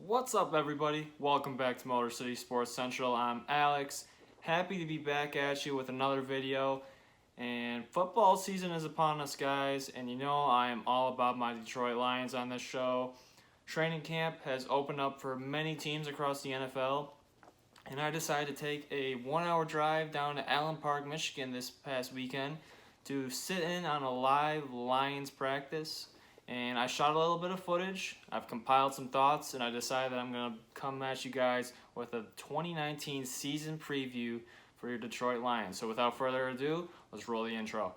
What's up, everybody? Welcome back to Motor City Sports Central. I'm Alex. Happy to be back at you with another video. And football season is upon us, guys. And you know I am all about my Detroit Lions on this show. Training camp has opened up for many teams across the NFL. And I decided to take a 1-hour drive down to Allen Park, Michigan this past weekend to sit in on a live Lions practice. And I shot a little bit of footage, I've compiled some thoughts, and I decided that I'm going to come at you guys with a 2019 season preview for your Detroit Lions. So without further ado, let's roll the intro.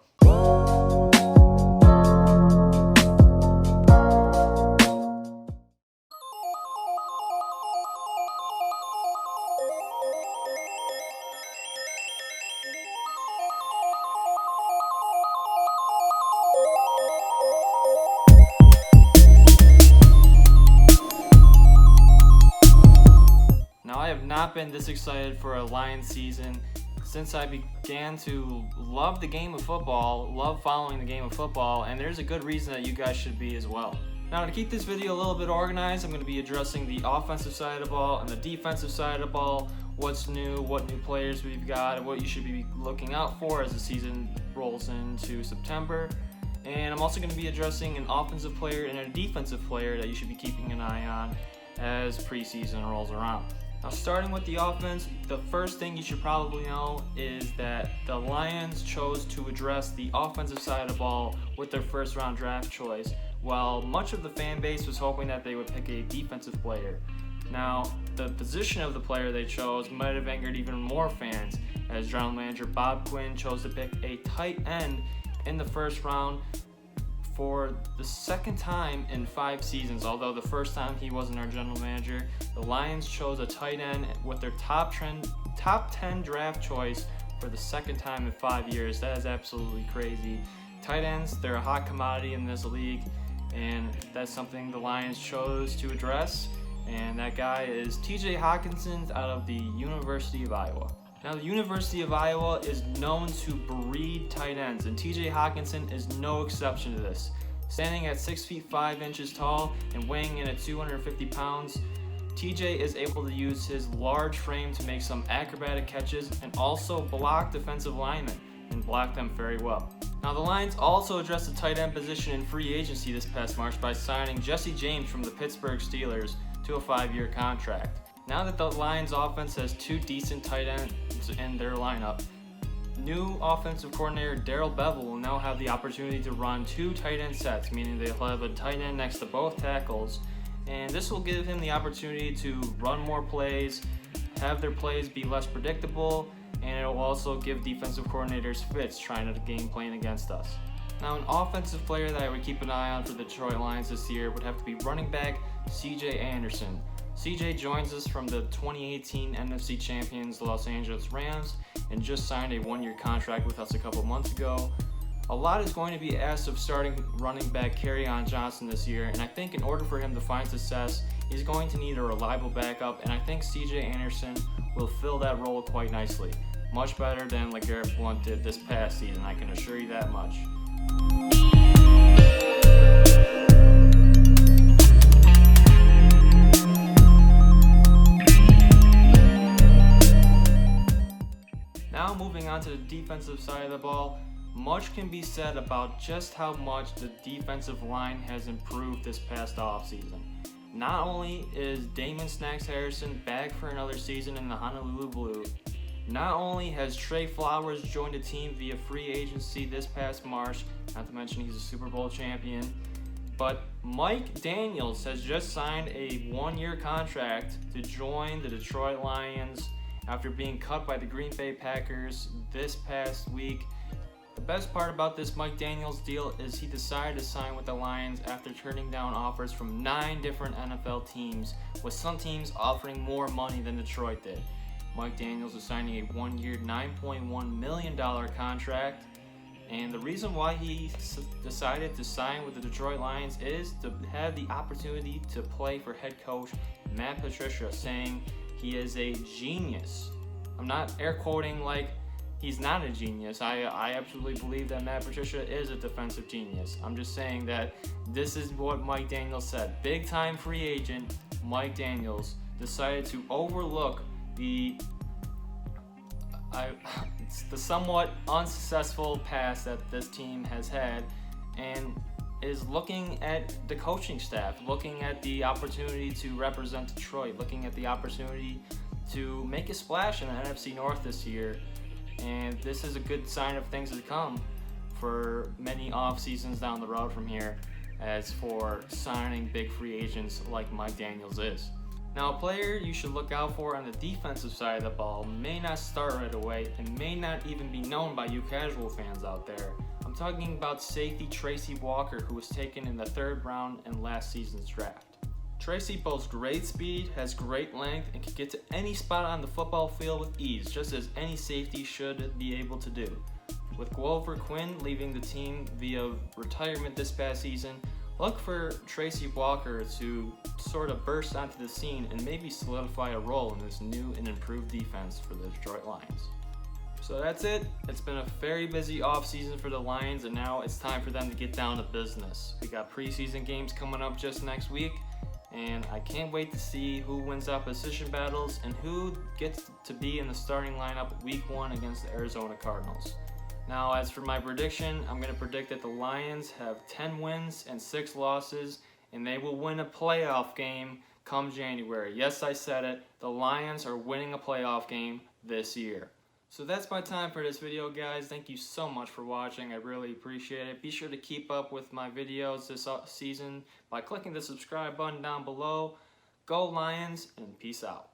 I have not been this excited for a Lions season since I began to love the game of football, love following the game of football, and there's a good reason that you guys should be as well. Now, to keep this video a little bit organized, I'm going to be addressing the offensive side of the ball and the defensive side of the ball, what's new, what new players we've got, and what you should be looking out for as the season rolls into September. And I'm also going to be addressing an offensive player and a defensive player that you should be keeping an eye on as preseason rolls around. Now, starting with the offense, the first thing you should probably know is that the Lions chose to address the offensive side of the ball with their first-round draft choice, while much of the fan base was hoping that they would pick a defensive player. Now, the position of the player they chose might have angered even more fans, as General Manager Bob Quinn chose to pick a tight end in the first round for the second time in 5 seasons. Although the first time he wasn't our general manager, the Lions chose a tight end with their top 10 draft choice for the second time in 5 years. That is absolutely crazy. Tight ends, they're a hot commodity in this league, and that's something the Lions chose to address. And that guy is TJ Hockenson out of the University of Iowa. Now, the University of Iowa is known to breed tight ends, and TJ Hockenson is no exception to this. Standing at 6 feet 5 inches tall and weighing in at 250 pounds, TJ is able to use his large frame to make some acrobatic catches and also block defensive linemen and block them very well. Now, the Lions also addressed the tight end position in free agency this past March by signing Jesse James from the Pittsburgh Steelers to a 5-year contract. Now that the Lions offense has 2 decent tight ends in their lineup, new offensive coordinator Darrell Bevell will now have the opportunity to run 2 tight end sets, meaning they'll have a tight end next to both tackles, and this will give him the opportunity to run more plays, have their plays be less predictable, and it will also give defensive coordinators fits trying to game plan against us. Now, an offensive player that I would keep an eye on for the Detroit Lions this year would have to be running back C.J. Anderson. CJ joins us from the 2018 NFC champions Los Angeles Rams and just signed a 1-year contract with us a couple months ago. A lot is going to be asked of starting running back Kerryon Johnson this year, and I think in order for him to find success, he's going to need a reliable backup, and I think CJ Anderson will fill that role quite nicely. Much better than LeGarrette Blount did this past season, I can assure you that much. Now, moving on to the defensive side of the ball, much can be said about just how much the defensive line has improved this past offseason. Not only is Damon Snacks Harrison back for another season in the Honolulu Blue, not only has Trey Flowers joined the team via free agency this past March, not to mention he's a Super Bowl champion, but Mike Daniels has just signed a 1-year contract to join the Detroit Lions after being cut by the Green Bay Packers this past week. The best part about this Mike Daniels deal is he decided to sign with the Lions after turning down offers from 9 different NFL teams, with some teams offering more money than Detroit did. Mike Daniels is signing a 1-year, $9.1 million contract, and the reason why he decided to sign with the Detroit Lions is to have the opportunity to play for head coach Matt Patricia, saying he is a genius. I'm not air quoting like he's not a genius. I absolutely believe that Matt Patricia is a defensive genius. I'm just saying that this is what Mike Daniels said. Big time free agent, Mike Daniels decided to overlook the somewhat unsuccessful past that this team has had, and is looking at the coaching staff, looking at the opportunity to represent Detroit, looking at the opportunity to make a splash in the NFC North this year. And this is a good sign of things to come for many off seasons down the road from here, as for signing big free agents like Mike Daniels is. Now, a player you should look out for on the defensive side of the ball may not start right away and may not even be known by you casual fans out there. I'm talking about safety Tracy Walker, who was taken in the 3rd round in last season's draft. Tracy boasts great speed, has great length, and can get to any spot on the football field with ease, just as any safety should be able to do. With Glover Quinn leaving the team via retirement this past season, look for Tracy Walker to sort of burst onto the scene and maybe solidify a role in this new and improved defense for the Detroit Lions. So that's it. It's been a very busy offseason for the Lions, and now it's time for them to get down to business. We got preseason games coming up just next week, and I can't wait to see who wins out position battles and who gets to be in the starting lineup week 1 against the Arizona Cardinals. Now, as for my prediction, I'm going to predict that the Lions have 10 wins and 6 losses, and they will win a playoff game come January. Yes, I said it. The Lions are winning a playoff game this year. So that's my time for this video, guys. Thank you so much for watching. I really appreciate it. Be sure to keep up with my videos this season by clicking the subscribe button down below. Go Lions, and peace out.